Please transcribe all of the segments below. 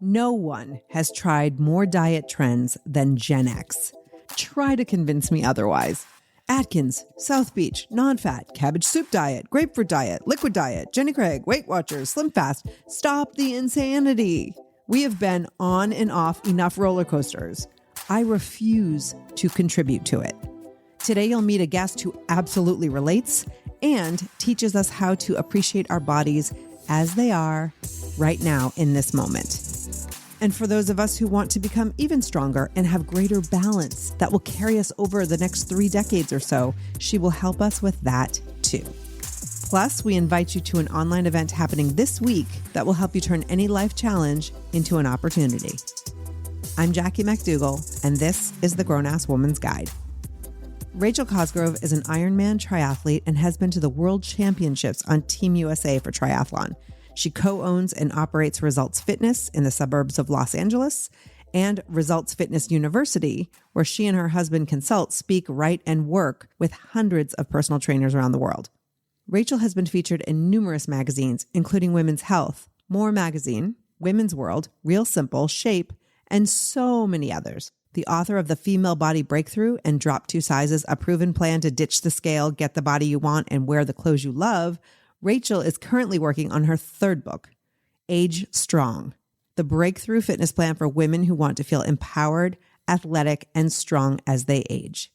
No one has tried more diet trends than Gen X. Try to convince me otherwise. Atkins, South Beach, non-fat, cabbage soup diet, grapefruit diet, liquid diet, Jenny Craig, Weight Watchers, Slim Fast. Stop the insanity. We have been on and off enough roller coasters. I refuse to contribute to it. Today, you'll meet a guest who absolutely relates and teaches us how to appreciate our bodies as they are right now in this moment. And for those of us who want to become even stronger and have greater balance that will carry us over the next 3 decades or so, she will help us with that too. Plus, we invite you to an online event happening this week that will help you turn any life challenge into an opportunity. I'm Jackie McDougall, and this is the Grown Ass Woman's Guide. Rachel Cosgrove is an Ironman triathlete and has been to the World Championships on Team USA for triathlon. She co-owns and operates Results Fitness in the suburbs of Los Angeles and Results Fitness University, where she and her husband consult, speak, write, and work with hundreds of personal trainers around the world. Rachel has been featured in numerous magazines, including Women's Health, More Magazine, Women's World, Real Simple, Shape, and so many others. The author of The Female Body Breakthrough and Drop 2 Sizes, a proven plan to ditch the scale, get the body you want, and wear the clothes you love, Rachel is currently working on her 3rd book, Age Strong, the breakthrough fitness plan for women who want to feel empowered, athletic, and strong as they age.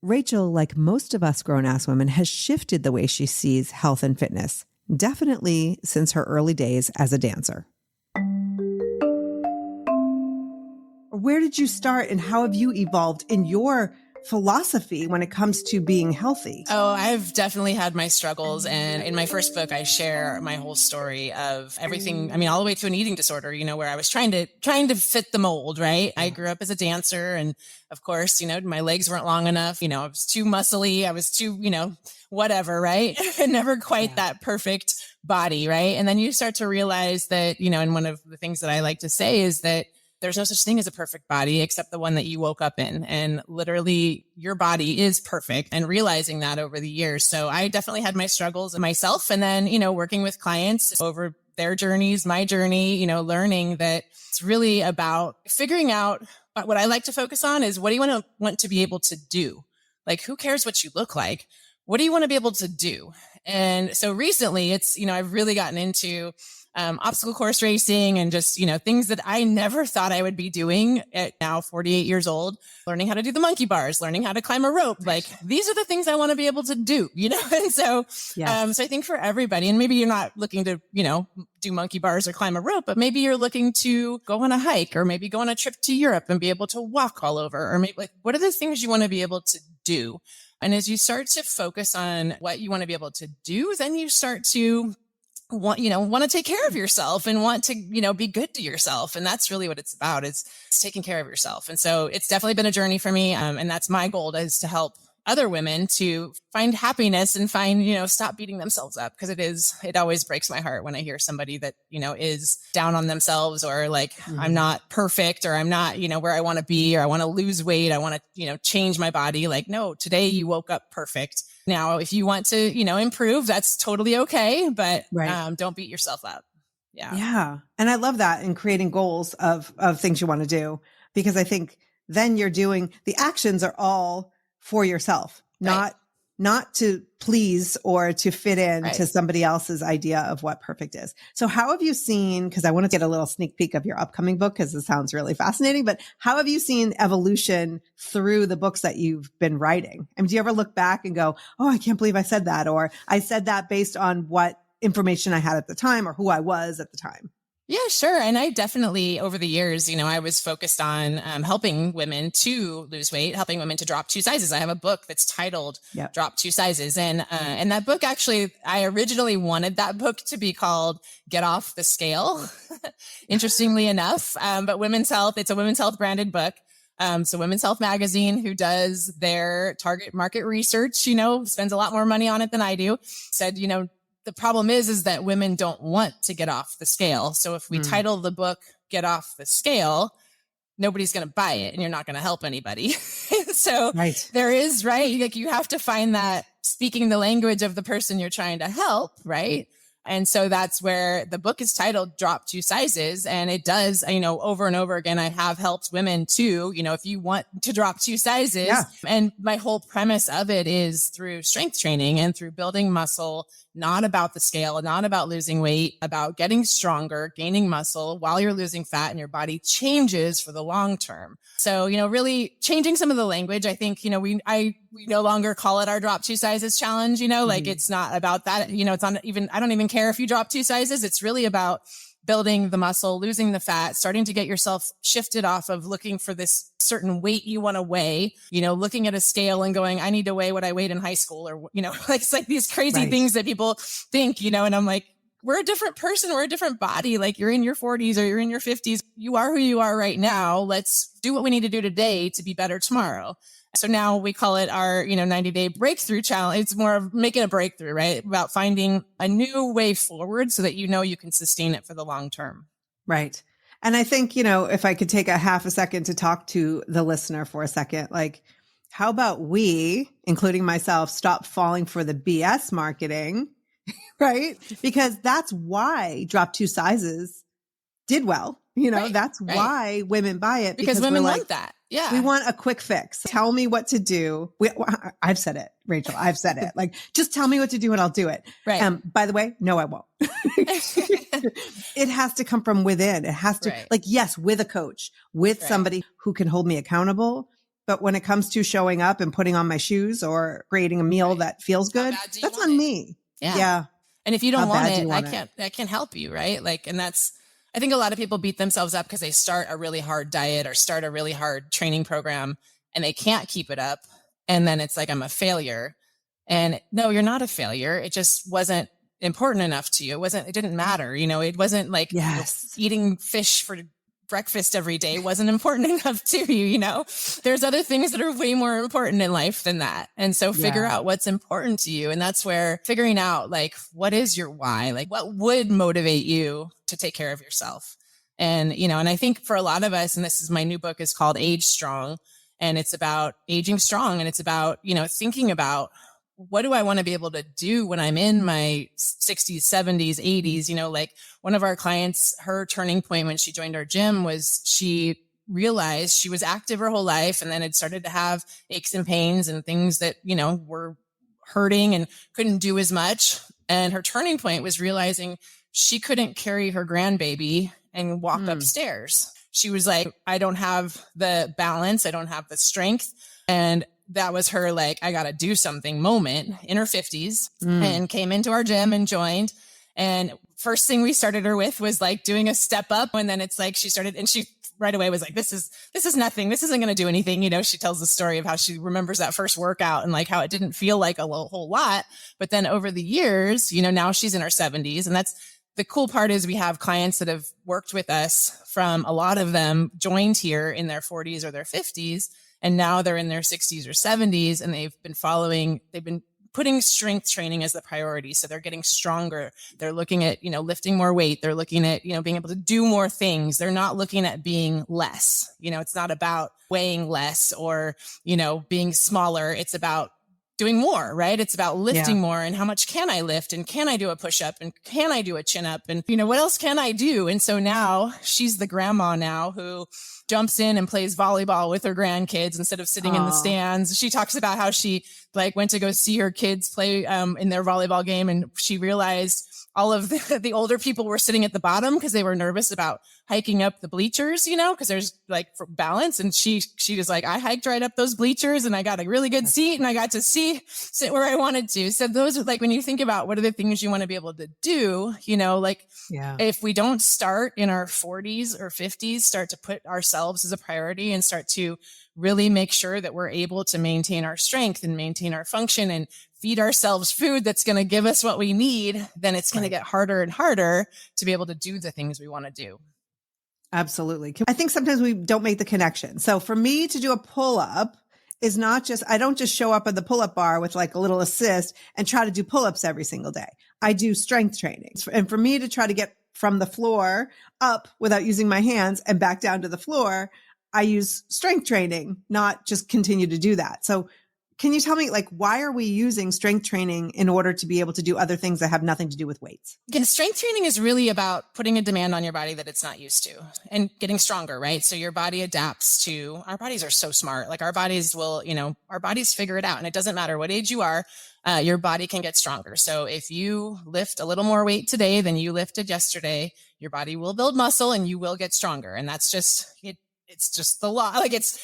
Rachel, like most of us grown-ass women, has shifted the way she sees health and fitness, definitely since her early days as a dancer. Where did you start and how have you evolved in your philosophy when it comes to being healthy? Oh, I've definitely had my struggles. And in my first book, I share my whole story of everything. I mean, all the way to an eating disorder, where I was trying to fit the mold, right? I grew up as a dancer. And of course, my legs weren't long enough. I was too muscly. I was too, whatever, right? Never quite that perfect body, right? And then you start to realize that, and one of the things that I like to say is that there's no such thing as a perfect body except the one that you woke up in. And literally your body is perfect, and realizing that over the years. So I definitely had my struggles myself. And then, working with clients over their journeys, my journey, learning that it's really about figuring out what I like to focus on is what do you want to be able to do? Like, who cares what you look like? What do you want to be able to do? And so recently it's, I've really gotten into obstacle course racing and just, things that I never thought I would be doing at now 48 years old, learning how to do the monkey bars, learning how to climb a rope. Like, these are the things I want to be able to do, And so, so I think for everybody, and maybe you're not looking to, do monkey bars or climb a rope, but maybe you're looking to go on a hike or maybe go on a trip to Europe and be able to walk all over, or maybe what are the things you want to be able to do? And as you start to focus on what you want to be able to do, then you start to want to take care of yourself and want to, be good to yourself. And that's really what it's about. It's taking care of yourself. And so it's definitely been a journey for me. And that's my goal, is to help other women to find happiness and find, stop beating themselves up. Cause it always breaks my heart when I hear somebody that, is down on themselves or like, I'm not perfect, or I'm not, where I want to be, or I want to lose weight. I want to, change my body. Like, no, today you woke up perfect. Now, if you want to, improve, that's totally okay. But don't beat yourself up. Yeah. Yeah. And I love that in creating goals of things you want to do, because I think then you're doing the actions are all for yourself, not to please or to fit in to somebody else's idea of what perfect is. So how have you seen, because I want to get a little sneak peek of your upcoming book, because it sounds really fascinating, but how have you seen evolution through the books that you've been writing? I mean, do you ever look back and go, oh, I can't believe I said that, or I said that based on what information I had at the time or who I was at the time? Yeah, sure. And I definitely, over the years, I was focused on helping women to lose weight, helping women to drop 2 sizes. I have a book that's titled Drop 2 Sizes. And that book, actually, I originally wanted that book to be called Get Off the Scale, interestingly enough. But Women's Health, it's a Women's Health branded book. So Women's Health Magazine, who does their target market research, spends a lot more money on it than I do, said, the problem is that women don't want to get off the scale. So if we title the book Get Off the Scale, nobody's going to buy it and you're not going to help anybody. So there is, like, you have to find that speaking the language of the person you're trying to help, right? And so that's where the book is titled Drop Two Sizes. And it does, over and over again, I have helped women too, if you want to drop two sizes. Yeah. And my whole premise of it is through strength training and through building muscle, not about the scale, not about losing weight, about getting stronger, gaining muscle while you're losing fat and your body changes for the long term. So, really changing some of the language. I think, we no longer call it our drop two sizes challenge, like it's not about that. It's on even, I don't even care if you drop two sizes. It's really about building the muscle, losing the fat, starting to get yourself shifted off of looking for this certain weight you want to weigh, looking at a scale and going, I need to weigh what I weighed in high school, or, like it's like these crazy things that people think, and I'm like, we're a different person. We're a different body. Like you're in your 40s or you're in your 50s. You are who you are right now. Let's do what we need to do today to be better tomorrow. So now we call it our, 90-day breakthrough challenge. It's more of making a breakthrough, right? About finding a new way forward so that you can sustain it for the long term. Right. And I think, if I could take a half a second to talk to the listener for a second, like, how about we, including myself, stop falling for the BS marketing, right? Because that's why Drop Two Sizes did well. That's why women buy it. Because women want that. Yeah. We want a quick fix. Tell me what to do. I've said it, Rachel. I've said it. Like, just tell me what to do and I'll do it. Right. By the way, no, I won't. It has to come from within. It has to, yes, with a coach, with somebody who can hold me accountable. But when it comes to showing up and putting on my shoes or creating a meal that feels good, that's on me. Yeah. And if you don't want it, I can't help you. Right. Like, and I think a lot of people beat themselves up because they start a really hard diet or start a really hard training program and they can't keep it up. And then it's like, I'm a failure. And no, you're not a failure. It just wasn't important enough to you. It didn't matter. It wasn't like eating fish for breakfast every day wasn't important enough to you. There's other things that are way more important in life than that. And so figure out what's important to you. And that's where figuring out like, what is your why? Like what would motivate you to take care of yourself? And, and I think for a lot of us, and this is my new book is called Age Strong, and it's about aging strong. And it's about, thinking about what do I want to be able to do when I'm in my 60s, 70s, 80s? Like one of our clients, her turning point when she joined our gym was she realized she was active her whole life and then had started to have aches and pains and things that, were hurting and couldn't do as much. And her turning point was realizing she couldn't carry her grandbaby and walk upstairs. She was like, I don't have the balance. I don't have the strength. And that was her like, I got to do something moment in her 50s and came into our gym and joined. And first thing we started her with was like doing a step up. And then it's like she started and she right away was like, this is nothing. This isn't going to do anything. She tells the story of how she remembers that first workout and like how it didn't feel like a whole lot. But then over the years, now she's in her 70s. And that's the cool part is we have clients that have worked with us from a lot of them joined here in their 40s or their 50s. And now they're in their 60s or 70s and they've been putting strength training as the priority. So they're getting stronger. They're looking at, lifting more weight. They're looking at, being able to do more things. They're not looking at being less. It's not about weighing less or, being smaller. It's about doing more, right? It's about lifting more and how much can I lift and can I do a push up and can I do a chin up and, what else can I do? And so now she's the grandma now who jumps in and plays volleyball with her grandkids instead of sitting in the stands. She talks about how she like went to go see her kids play in their volleyball game. And she realized all of the older people were sitting at the bottom because they were nervous about hiking up the bleachers, because there's like for balance. And she was like, I hiked right up those bleachers and I got a really good seat and I got to sit where I wanted to. So those are like, when you think about what are the things you want to be able to do, if we don't start in our 40s or 50s, start to put ourselves as a priority and start to really make sure that we're able to maintain our strength and maintain our function and feed ourselves food that's going to give us what we need, then it's going to get harder and harder to be able to do the things we want to do. Absolutely. I think sometimes we don't make the connection. So for me to do a pull-up is not just, I don't just show up at the pull-up bar with like a little assist and try to do pull-ups every single day. I do strength training. And for me to try to get from the floor up without using my hands and back down to the floor, I use strength training, not just continue to do that. So can you tell me, like, why are we using strength training in order to be able to do other things that have nothing to do with weights? Again, strength training is really about putting a demand on your body that it's not used to and getting stronger, right? So your body adapts to, our bodies are so smart. Like our bodies will, our bodies figure it out. And it doesn't matter what age you are, your body can get stronger. So if you lift a little more weight today than you lifted yesterday, your body will build muscle and you will get stronger. And that's just it. It's just the law. Like it's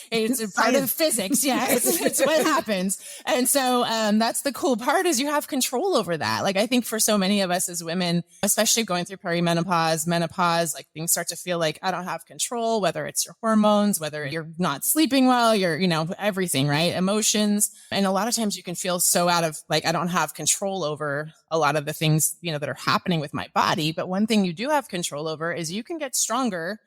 part of physics. Yeah. It's what happens. And so, that's the cool part is you have control over that. Like I think for so many of us as women, especially going through perimenopause, menopause, like things start to feel like I don't have control, whether it's your hormones, whether you're not sleeping well, you're, everything, right? Emotions. And a lot of times you can feel so out of like, I don't have control over a lot of the things, that are happening with my body. But one thing you do have control over is you can get stronger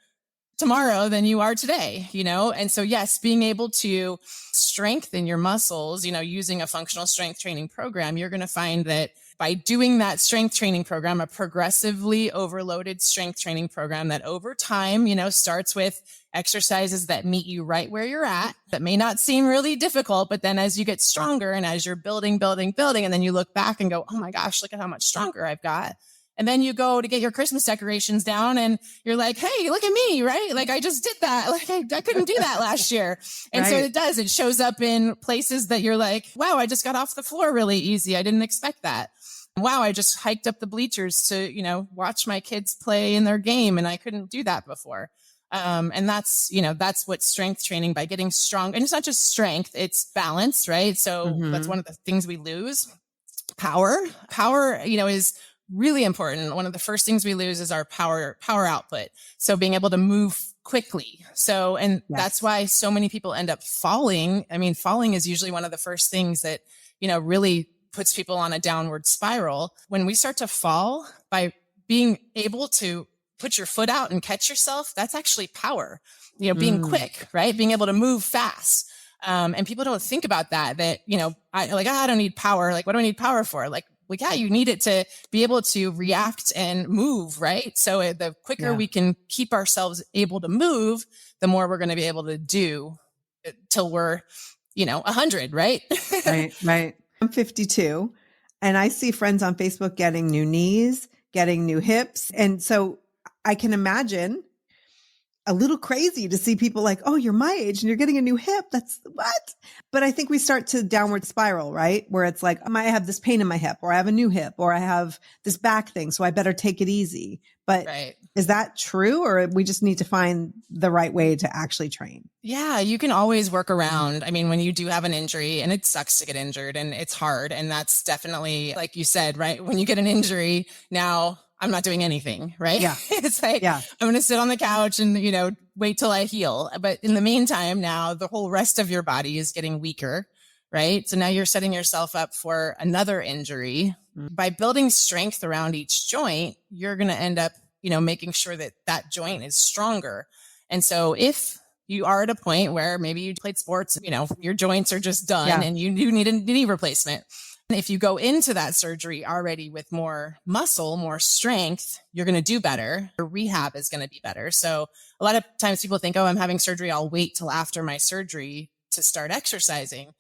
tomorrow than you are today, And so, yes, being able to strengthen your muscles, using a functional strength training program, you're going to find that by doing that strength training program, a progressively overloaded strength training program that over time, starts with exercises that meet you right where you're at, that may not seem really difficult, but then as you get stronger and as you're building, and then you look back and go, oh my gosh, look at how much stronger I've got. And then you go to get your Christmas decorations down and you're like, hey, look at me, right? Like I just did that. Like I couldn't do that last year. And so it shows up in places that you're like, wow, I just got off the floor really easy. I didn't expect that. Wow, I just hiked up the bleachers to, watch my kids play in their game. And I couldn't do that before. And that's what strength training by getting strong. And it's not just strength, it's balance, right? So that's one of the things we lose. Power, is really important. One of the first things we lose is our power output. So being able to move quickly. So, and that's why so many people end up falling. I mean, falling is usually one of the first things that, really puts people on a downward spiral. When we start to fall by being able to put your foot out and catch yourself, that's actually power, being quick, right? Being able to move fast. And people don't think about that, I don't need power. Like, what do I need power for? Like, you need it to be able to react and move, right? So the quicker we can keep ourselves able to move, the more we're going to be able to do till we're, 100, right? Right. I'm 52 and I see friends on Facebook getting new knees, getting new hips. And so I can imagine a little crazy to see people like, oh, you're my age and you're getting a new hip. That's what? But I think we start to downward spiral, right? Where it's like, I have this pain in my hip or I have a new hip or I have this back thing. So I better take it easy. But is that true? Or we just need to find the right way to actually train? Yeah, you can always work around. I mean, when you do have an injury and it sucks to get injured and it's hard. And that's definitely, like you said, right? When you get an injury now, I'm not doing anything, right? Yeah. It's like, I'm going to sit on the couch and, wait till I heal. But in the meantime, now the whole rest of your body is getting weaker, right? So now you're setting yourself up for another injury. By building strength around each joint, you're going to end up, making sure that that joint is stronger. And so if you are at a point where maybe you played sports, your joints are just done and you need a knee replacement. If you go into that surgery already with more muscle, more strength, you're going to do better. Your rehab is going to be better. So a lot of times people think, oh, I'm having surgery. I'll wait till after my surgery to start exercising.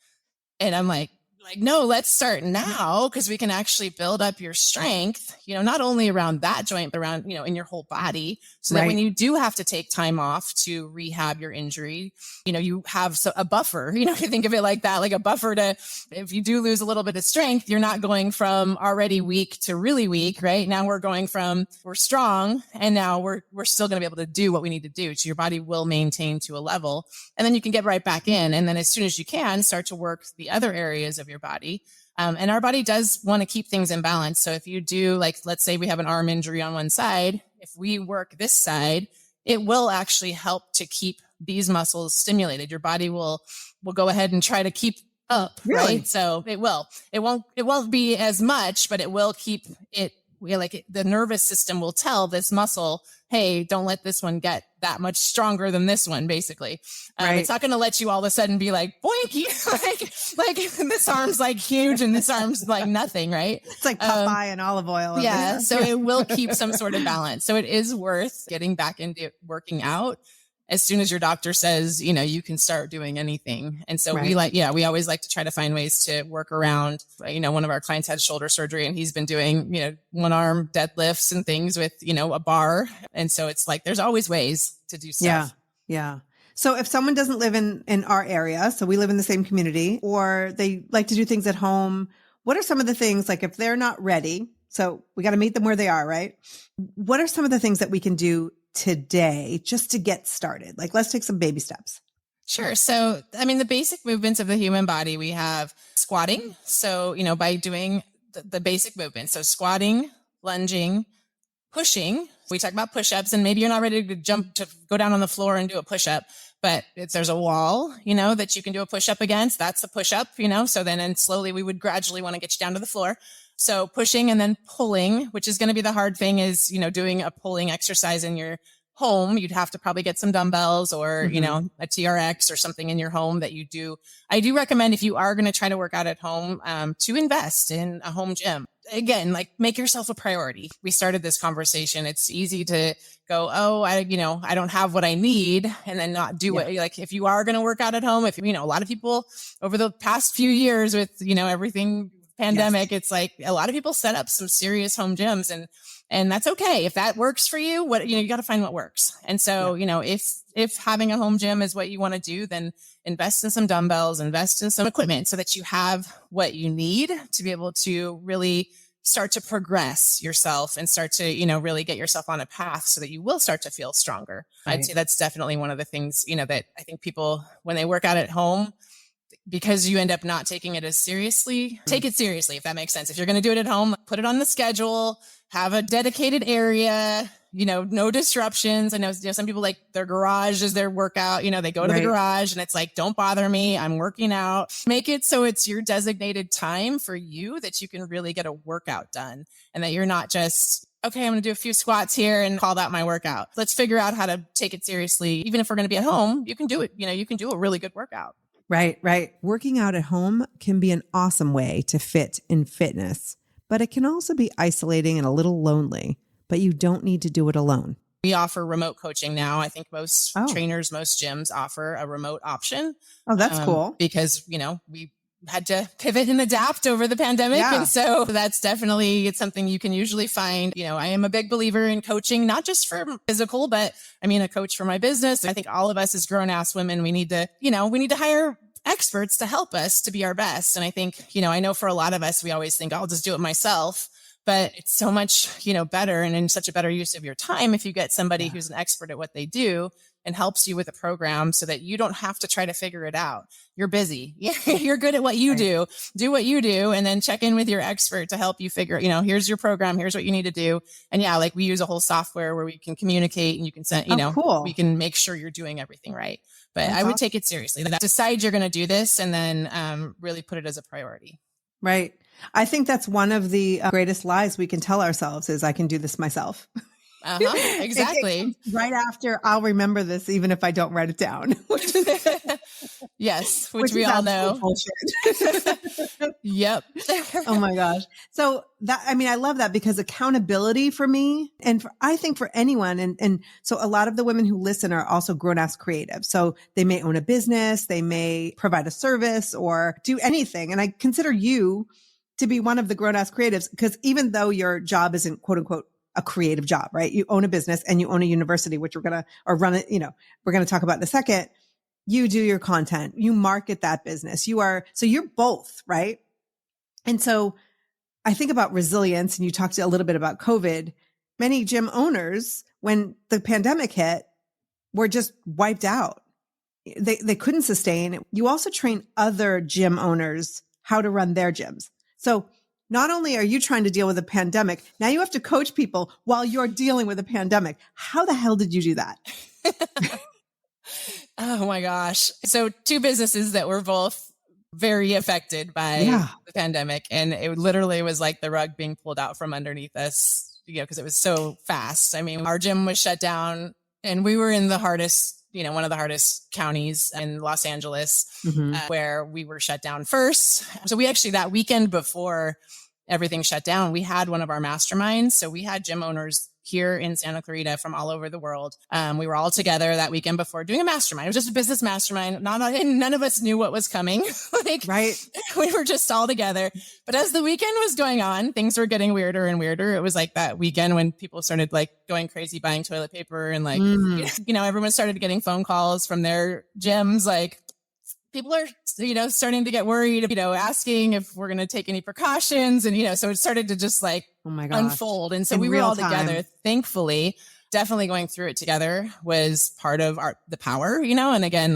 And I'm like, no, let's start now because we can actually build up your strength, not only around that joint, but around, in your whole body. So that when you do have to take time off to rehab your injury, you have a buffer, you think of it like that, like a buffer to, if you do lose a little bit of strength, you're not going from already weak to really weak, right? Now we're going from, we're strong and now we're still going to be able to do what we need to do. So your body will maintain to a level and then you can get right back in. And then as soon as you can start to work the other areas of your body. And our body does want to keep things in balance. So if you do, like, let's say we have an arm injury on one side, if we work this side, it will actually help to keep these muscles stimulated. Your body will go ahead and try to keep up, right? So it won't be as much, but it will keep it. The nervous system will tell this muscle, hey, don't let this one get that much stronger than this one, basically. It's not going to let you all of a sudden be like, boinky, like this arm's like huge and this arm's like nothing, right? It's like Popeye and olive oil. Yeah. So it will keep some sort of balance. So it is worth getting back into working out as soon as your doctor says, you can start doing anything. And so Right. we always like to try to find ways to work around. One of our clients had shoulder surgery and he's been doing, one arm deadlifts and things with, a bar. And so it's like, there's always ways to do stuff. Yeah. Yeah. So if someone doesn't live in our area, so we live in the same community, or they like to do things at home, what are some of the things, like if they're not ready, so we got to meet them where they are, right? What are some of the things that we can do today just to get started? Like, let's take some baby steps. Sure. So, the basic movements of the human body, we have squatting. So, by doing the basic movements, so squatting, lunging, pushing. We talk about push-ups, and maybe you're not ready to go down on the floor and do a push-up, but if there's a wall, that you can do a push-up against, that's the push-up, so then slowly we would gradually want to get you down to the floor. So pushing and then pulling, which is going to be the hard thing, is, doing a pulling exercise in your home. You'd have to probably get some dumbbells or, a TRX or something in your home that you do. I do recommend, if you are going to try to work out at home, to invest in a home gym. Again, like, make yourself a priority. We started this conversation. It's easy to go, I don't have what I need, and then not do it. Like, if you are going to work out at home, if, a lot of people over the past few years with, everything pandemic, it's like a lot of people set up some serious home gyms, and that's okay. If that works for you, you got to find what works. And so, if having a home gym is what you want to do, then invest in some dumbbells, invest in some equipment so that you have what you need to be able to really start to progress yourself and start to, really get yourself on a path so that you will start to feel stronger. Right. I'd say that's definitely one of the things, that I think people, when they work out at home, because you end up not taking it as seriously, take it seriously, if that makes sense. If you're going to do it at home, put it on the schedule, have a dedicated area, no disruptions. I know, some people, like, their garage is their workout, they go to the garage and it's like, don't bother me, I'm working out. Make it so it's your designated time for you, that you can really get a workout done, and that you're not just, okay, I'm going to do a few squats here and call that my workout. Let's figure out how to take it seriously. Even if we're going to be at home, you can do it. You can do a really good workout. Right, right. Working out at home can be an awesome way to fit in fitness, but it can also be isolating and a little lonely, but you don't need to do it alone. We offer remote coaching now. I think most trainers, most gyms offer a remote option. Oh, that's cool. Because, we had to pivot and adapt over the pandemic. Yeah. And so that's definitely, it's something you can usually find. I am a big believer in coaching, not just for physical, but a coach for my business. I think all of us as grown-ass women, we need to hire experts to help us to be our best. And I think, I know for a lot of us, we always think, I'll just do it myself. But it's so much, better and in such a better use of your time if you get somebody who's an expert at what they do and helps you with a program, so that you don't have to try to figure it out. You're busy. You're good at what you do. Do what you do, and then check in with your expert to help you figure, here's your program. Here's what you need to do. And we use a whole software where we can communicate, and you can send, cool. We can make sure you're doing everything right. But That's I would take it seriously. Decide you're going to do this, and then really put it as a priority. Right. I think that's one of the greatest lies we can tell ourselves is, I can do this myself. Exactly. Right after, I'll remember this even if I don't write it down. Yes, which we all know. Yep. Oh my gosh. So I love that, because accountability for me, and I think for anyone, and so a lot of the women who listen are also grown-ass creatives. So they may own a business, they may provide a service or do anything. And I consider you to be one of the grown-ass creatives, because even though your job isn't, quote unquote, a creative job, right? You own a business and you own a university, which we're going to talk about in a second. You do your content, you market that business. So you're both, right? And so I think about resilience, and you talked a little bit about COVID. Many gym owners, when the pandemic hit, were just wiped out. They couldn't sustain. You also train other gym owners how to run their gyms. So not only are you trying to deal with a pandemic, now you have to coach people while you're dealing with a pandemic. How the hell did you do that? Oh my gosh. So 2 businesses that were both very affected by the pandemic. And it literally was like the rug being pulled out from underneath us, because it was so fast. Our gym was shut down, and we were in the hardest, one of the hardest counties in Los Angeles, where we were shut down first. So we actually, that weekend before everything shut down, we had one of our masterminds. So we had gym owners here in Santa Clarita from all over the world. We were all together that weekend before doing a mastermind. It was just a business mastermind. None of us knew what was coming. Right. We were just all together. But as the weekend was going on, things were getting weirder and weirder. It was like that weekend when people started like going crazy buying toilet paper and like, everyone started getting phone calls from their gyms. Like people are, starting to get worried, asking if we're going to take any precautions. And, so it started to just like unfold. And so we were all together, thankfully. Definitely going through it together was part of the power, and again,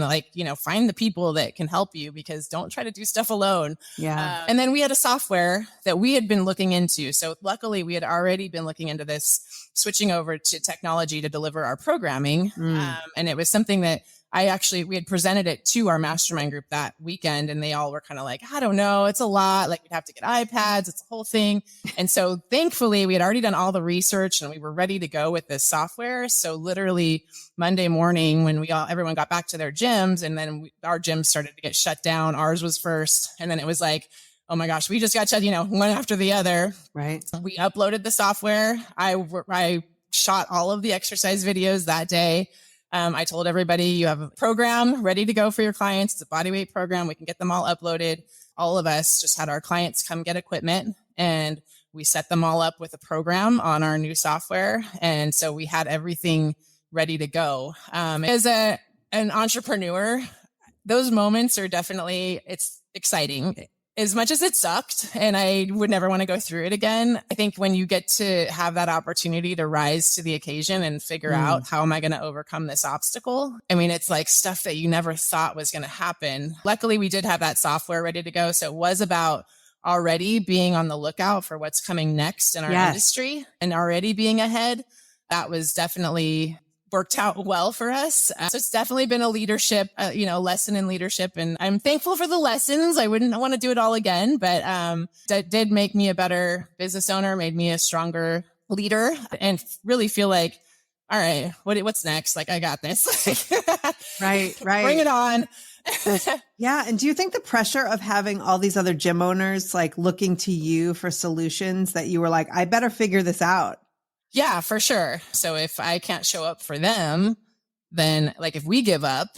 find the people that can help you, because don't try to do stuff alone. Yeah. And then we had a software that we had been looking into. So luckily we had already been looking into this, switching over to technology to deliver our programming. And it was something that we had presented it to our mastermind group that weekend, and they all were kind of like, I don't know, it's a lot. Like we'd have to get iPads. It's a whole thing. And so thankfully we had already done all the research and we were ready to go with this software. So literally Monday morning when everyone got back to their gyms, and then our gyms started to get shut down. Ours was first. And then it was like, oh my gosh, we just got shut, one after the other. Right. We uploaded the software. I shot all of the exercise videos that day. I told everybody, you have a program ready to go for your clients. It's a bodyweight program. We can get them all uploaded. All of us just had our clients come get equipment, and we set them all up with a program on our new software. And so we had everything ready to go. As an entrepreneur, those moments are definitely, it's exciting. As much as it sucked and I would never want to go through it again, I think when you get to have that opportunity to rise to the occasion and figure out how am I going to overcome this obstacle? I mean, it's like stuff that you never thought was going to happen. Luckily, we did have that software ready to go. So it was about already being on the lookout for what's coming next in our industry and already being ahead. That was definitely worked out well for us. So it's definitely been a leadership, lesson in leadership. And I'm thankful for the lessons. I wouldn't want to do it all again, but that did make me a better business owner, made me a stronger leader, and really feel like, all right, what's next? Like, I got this. Right. Bring it on. Yeah. And do you think the pressure of having all these other gym owners like looking to you for solutions, that you were like, I better figure this out? Yeah, for sure. So if I can't show up for them, then like if we give up,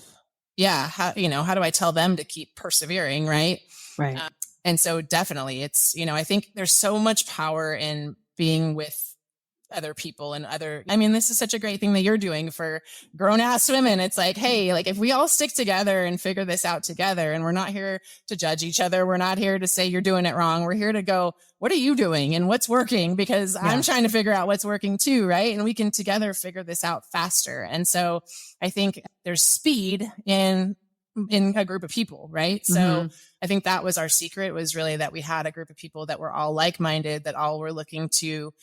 how do I tell them to keep persevering? Right. Right. And so definitely it's, I think there's so much power in being with other people and this is such a great thing that you're doing for grown ass women. It's like, hey, like if we all stick together and figure this out together, and we're not here to judge each other. We're not here to say you're doing it wrong. We're here to go, what are you doing and what's working? Because I'm trying to figure out what's working too. Right. And we can together figure this out faster. And so I think there's speed in a group of people. Right. So I think that was our secret, was really that we had a group of people that were all like-minded, that all were looking to,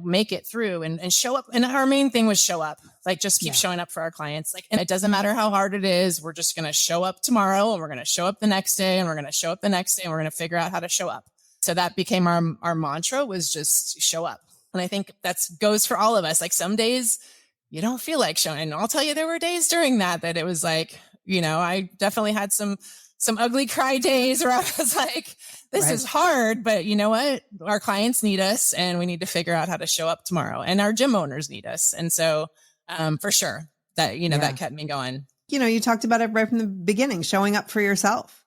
make it through and show up. And our main thing was show up, like just keep showing up for our clients. Like, and it doesn't matter how hard it is. We're just going to show up tomorrow, and we're going to show up the next day, and we're going to show up the next day, and we're going to figure out how to show up. So that became our mantra, was just show up. And I think that goes for all of us. Like some days you don't feel like showing. And I'll tell you, there were days during that it was like, I definitely had some ugly cry days where I was like, this is hard, but you know what? Our clients need us, and we need to figure out how to show up tomorrow, and our gym owners need us. And so, for sure that, that kept me going. You talked about it right from the beginning, showing up for yourself.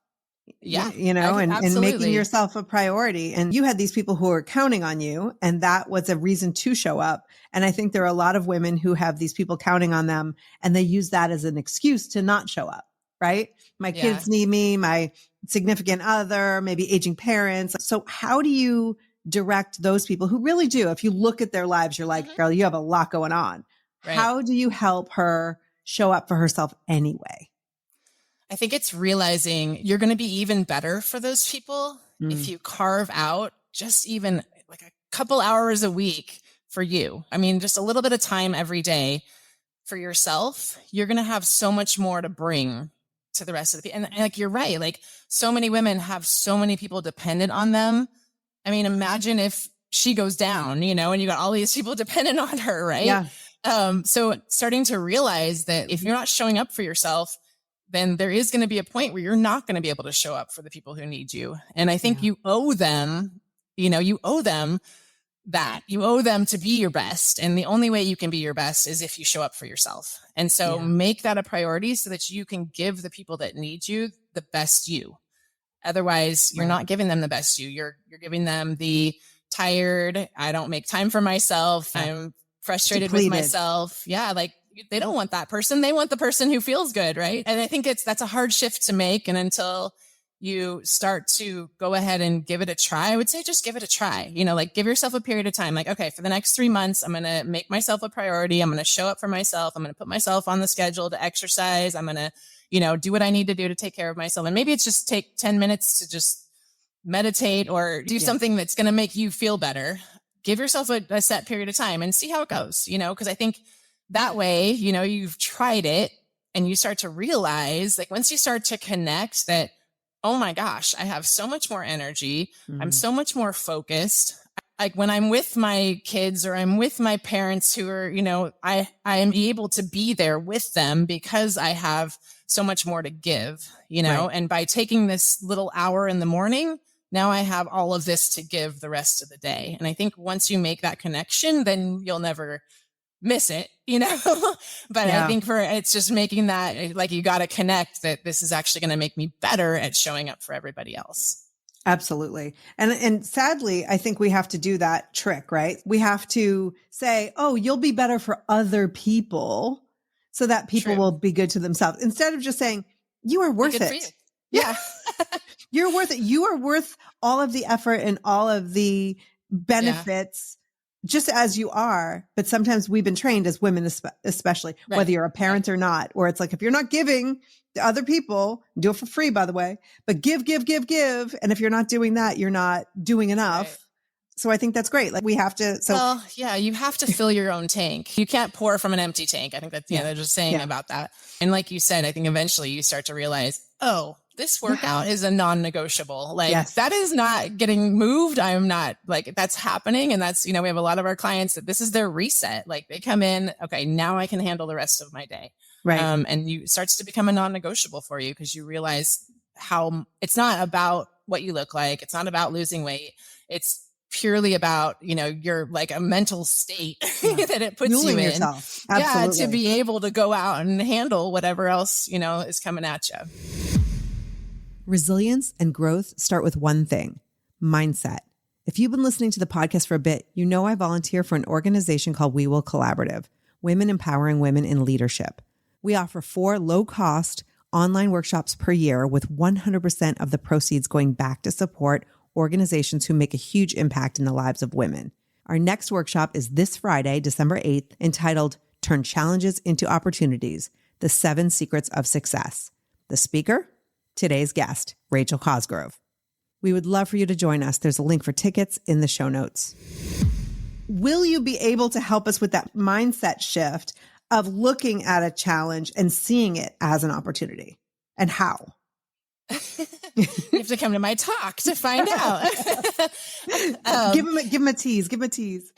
Yeah. And making yourself a priority. And you had these people who were counting on you, and that was a reason to show up. And I think there are a lot of women who have these people counting on them, and they use that as an excuse to not show up. Right? My kids need me, my significant other, maybe aging parents. So how do you direct those people who really do? If you look at their lives, you're like, girl, you have a lot going on. Right. How do you help her show up for herself anyway? I think it's realizing you're going to be even better for those people if you carve out just even like a couple hours a week for you. I mean, just a little bit of time every day for yourself. You're going to have so much more to bring to the rest of the people. And like, you're right. Like so many women have so many people dependent on them. I mean, imagine if she goes down, and you got all these people dependent on her. Right. Yeah. So starting to realize that if you're not showing up for yourself, then there is going to be a point where you're not going to be able to show up for the people who need you. And I think you owe them that. You owe them to be your best. And the only way you can be your best is if you show up for yourself. And so make that a priority so that you can give the people that need you the best you. Otherwise, you're not giving them the best you. You're giving them the tired, I don't make time for myself. I'm frustrated with myself. Yeah. Like they don't want that person. They want the person who feels good. Right. And I think that's a hard shift to make. And until you start to go ahead and give it a try, I would say just give it a try. Like give yourself a period of time. Like, okay, for the next 3 months, I'm going to make myself a priority. I'm going to show up for myself. I'm going to put myself on the schedule to exercise. I'm going to, do what I need to do to take care of myself. And maybe it's just take 10 minutes to just meditate or do something that's going to make you feel better. Give yourself a set period of time and see how it goes, because I think that way, you've tried it and you start to realize, like once you start to connect that, oh my gosh, I have so much more energy. I'm so much more focused. Like when I'm with my kids or I'm with my parents who are, I am able to be there with them because I have so much more to give, and by taking this little hour in the morning, now I have all of this to give the rest of the day. And I think once you make that connection, then you'll never miss it, but I think it's just making that like, you got to connect that this is actually going to make me better at showing up for everybody else. Absolutely. And sadly, I think we have to do that trick, right? We have to say, oh, you'll be better for other people so that people will be good to themselves instead of just saying, you are worth it. You. Yeah. You're worth it. You are worth all of the effort and all of the benefits just as you are. But sometimes we've been trained as women, especially whether you're a parent or not, or it's like, if you're not giving to other people, do it for free, by the way, but give. And if you're not doing that, you're not doing enough. Right. So I think that's great. Like we have to. You have to fill your own tank. You can't pour from an empty tank. I think that's, they're just saying about that. And like you said, I think eventually you start to realize, oh, this workout is a non-negotiable. Like that is not getting moved. I'm not like that's happening. And that's, we have a lot of our clients that this is their reset. Like they come in, okay, now I can handle the rest of my day. Right. And you starts to become a non-negotiable for you because you realize how it's not about what you look like. It's not about losing weight. It's purely about, your like a mental state that it puts you in. Yourself. Absolutely. Yeah, to be able to go out and handle whatever else, is coming at you. Resilience and growth start with one thing, mindset. If you've been listening to the podcast for a bit, I volunteer for an organization called We Will Collaborative, Women Empowering Women in Leadership. We offer 4 low-cost online workshops per year with 100% of the proceeds going back to support organizations who make a huge impact in the lives of women. Our next workshop is this Friday, December 8th, entitled Turn Challenges into Opportunities, The 7 Secrets of Success. The speaker? Today's guest, Rachel Cosgrove. We would love for you to join us. There's a link for tickets in the show notes. Will you be able to help us with that mindset shift of looking at a challenge and seeing it as an opportunity? And how? You have to come to my talk to find out. Give him a tease.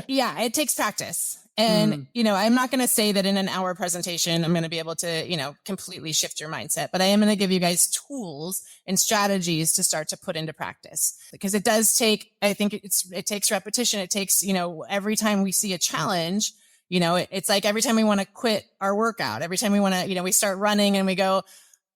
Yeah, it takes practice. And, I'm not going to say that in an hour presentation, I'm going to be able to, completely shift your mindset, but I am going to give you guys tools and strategies to start to put into practice because it does take, I think it takes repetition. It takes, every time we see a challenge, it's like every time we want to quit our workout, every time we want to, we start running and we go,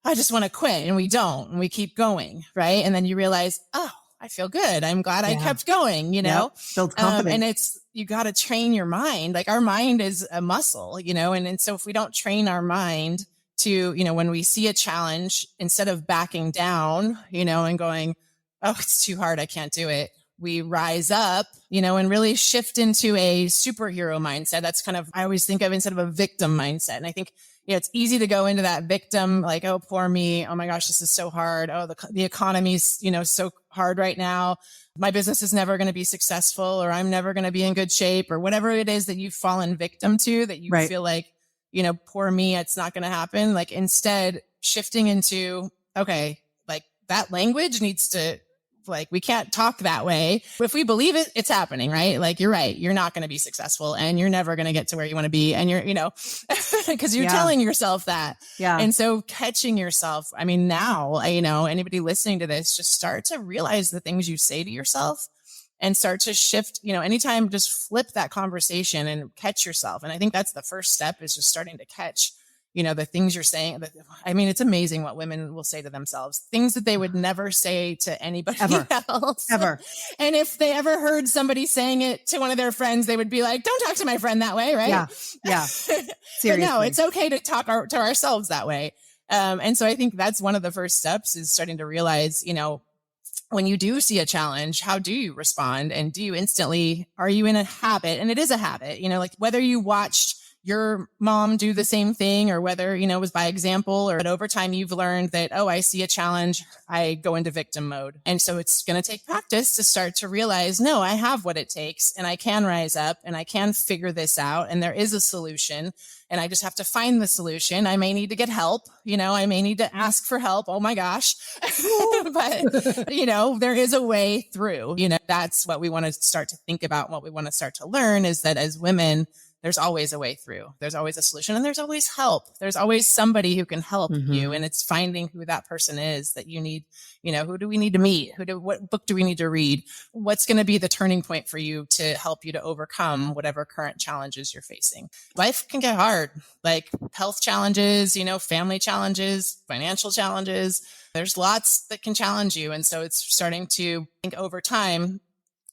I just want to quit and we don't, and we keep going. Right. And then you realize, oh, I feel good. I'm glad I kept going, builds confidence. And you got to train your mind. Like our mind is a muscle, and so if we don't train our mind to, when we see a challenge, instead of backing down, and going, oh, it's too hard, I can't do it. We rise up, and really shift into a superhero mindset. That's kind of, I always think of instead of a victim mindset. And I think, it's easy to go into that victim, like, oh, poor me. Oh my gosh, this is so hard. Oh, the economy's, so hard right now. My business is never going to be successful, or I'm never going to be in good shape, or whatever it is that you've fallen victim to, that you feel like, poor me, it's not going to happen. Like instead shifting into, okay, like that language needs to, like, we can't talk that way. If we believe it, it's happening, right? Like, you're right. You're not going to be successful and you're never going to get to where you want to be. And you're, because you're telling yourself that. Yeah. And so catching yourself, I mean, now, anybody listening to this, just start to realize the things you say to yourself and start to shift, anytime, just flip that conversation and catch yourself. And I think that's the first step, is just starting to catch, the things you're saying. I mean, it's amazing what women will say to themselves, things that they would never say to anybody else. Ever. And if they ever heard somebody saying it to one of their friends, they would be like, don't talk to my friend that way. Right. Yeah. Seriously. But no, it's okay to talk to ourselves that way. And so I think that's one of the first steps, is starting to realize, when you do see a challenge, how do you respond? And are you in a habit? And it is a habit, like whether you watched your mom do the same thing, or whether, it was by example, or over time you've learned that, oh, I see a challenge, I go into victim mode. And so it's going to take practice to start to realize, no, I have what it takes, and I can rise up, and I can figure this out. And there is a solution, and I just have to find the solution. I may need to get help. I may need to ask for help. Oh my gosh. But, there is a way through. That's what we want to start to think about. What we want to start to learn is that as women, there's always a way through. There's always a solution, and there's always help. There's always somebody who can help you. And it's finding who that person is that you need. Who do we need to meet? What book do we need to read? What's going to be the turning point for you to help you to overcome whatever current challenges you're facing? Life can get hard, like health challenges, family challenges, financial challenges. There's lots that can challenge you. And so it's starting to think over time,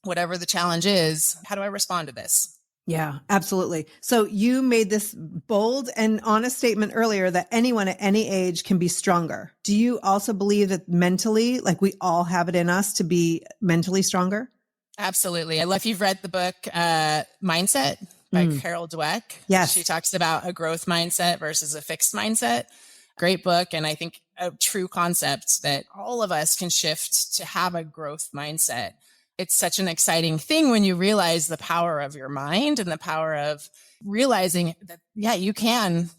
whatever the challenge is, how do I respond to this? Yeah, absolutely. So you made this bold and honest statement earlier that anyone at any age can be stronger. Do you also believe that mentally, like we all have it in us to be mentally stronger? Absolutely. I love, if you've read the book Mindset by Carol Dweck. Yes. She talks about a growth mindset versus a fixed mindset. Great book. And I think a true concept that all of us can shift to have a growth mindset. It's such an exciting thing when you realize the power of your mind and the power of realizing that, yeah, you can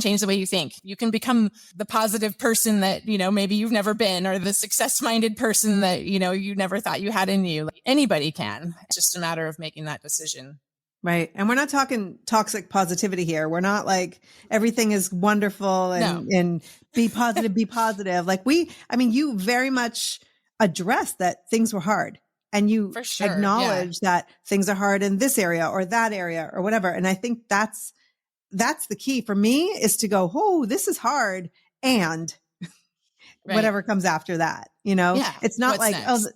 change the way you think. You can become the positive person that, maybe you've never been, or the success-minded person that, you never thought you had in you. Like, anybody can. It's just a matter of making that decision. Right. And we're not talking toxic positivity here. We're not like everything is wonderful and be positive, be positive. Like you very much addressed that things were hard. And you acknowledge that things are hard in this area or that area or whatever. And I think that's the key for me, is to go, oh, this is hard. And whatever comes after that, it's not like, next?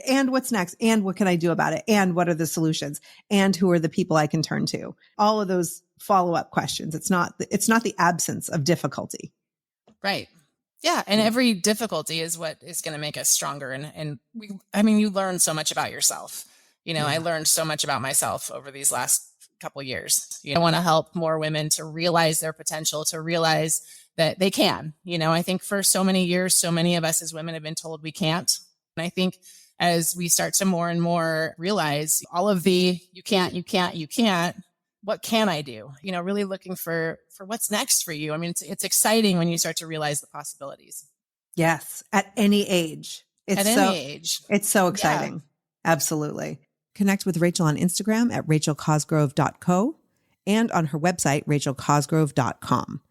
And what's next? And what can I do about it? And what are the solutions? And who are the people I can turn to? All of those follow-up questions. It's not the absence of difficulty. Right. Yeah. And every difficulty is what is going to make us stronger. And you learn so much about yourself. I learned so much about myself over these last couple of years. I want to help more women to realize their potential, to realize that they can. I think for so many years, so many of us as women have been told we can't. And I think as we start to more and more realize all of the you can't, what can I do? Really looking for what's next for you. I mean, it's exciting when you start to realize the possibilities. Yes. At any age. Any age. It's so exciting. Yeah. Absolutely. Connect with Rachel on Instagram at rachelcosgrove.co and on her website, rachelcosgrove.com.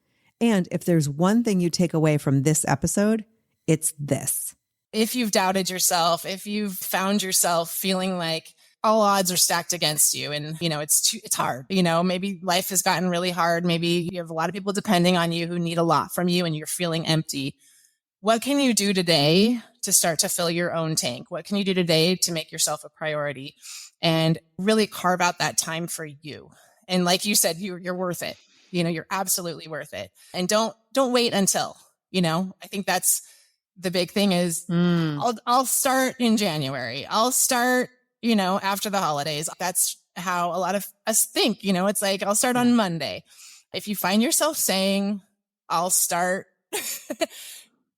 And if there's one thing you take away from this episode, it's this. If you've doubted yourself, if you've found yourself feeling like all odds are stacked against you and, it's hard, maybe life has gotten really hard. Maybe you have a lot of people depending on you who need a lot from you and you're feeling empty. What can you do today to start to fill your own tank? What can you do today to make yourself a priority and really carve out that time for you? And like you said, you're worth it. You're absolutely worth it. And don't wait until, I think that's the big thing is I'll start in January. I'll start, after the holidays. That's how a lot of us think, it's like, I'll start on Monday. If you find yourself saying, I'll start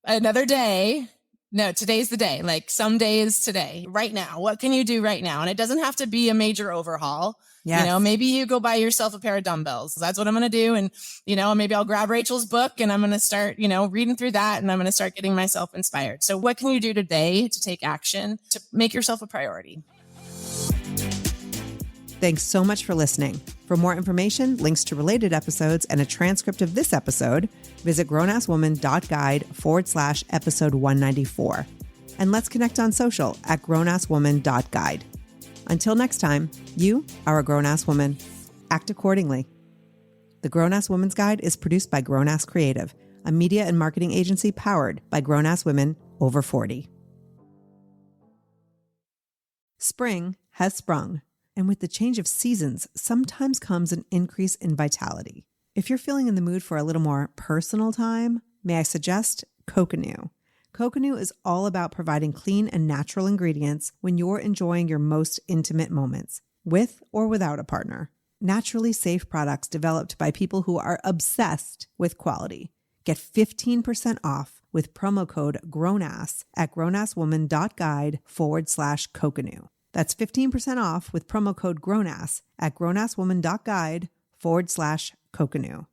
another day. No, today's the day. Like some days today, right now, what can you do right now? And it doesn't have to be a major overhaul. Yes. Maybe you go buy yourself a pair of dumbbells. That's what I'm going to do. And, maybe I'll grab Rachel's book and I'm going to start, reading through that and I'm going to start getting myself inspired. So what can you do today to take action to make yourself a priority? Thanks so much for listening. For more information, links to related episodes, and a transcript of this episode, visit grownasswoman.guide/episode 194. And let's connect on social at grownasswoman.guide. Until next time, you are a grown-ass woman. Act accordingly. The Grown-Ass Woman's Guide is produced by Grown-Ass Creative, a media and marketing agency powered by grown-ass women over 40. Spring has sprung, and with the change of seasons, sometimes comes an increase in vitality. If you're feeling in the mood for a little more personal time, may I suggest Coconut. Coconut is all about providing clean and natural ingredients when you're enjoying your most intimate moments, with or without a partner. Naturally safe products developed by people who are obsessed with quality. Get 15% off with promo code GROWNASS at grownasswoman.guide/Coconut. That's 15% off with promo code GROWNASS at grownasswoman.guide/Coconut.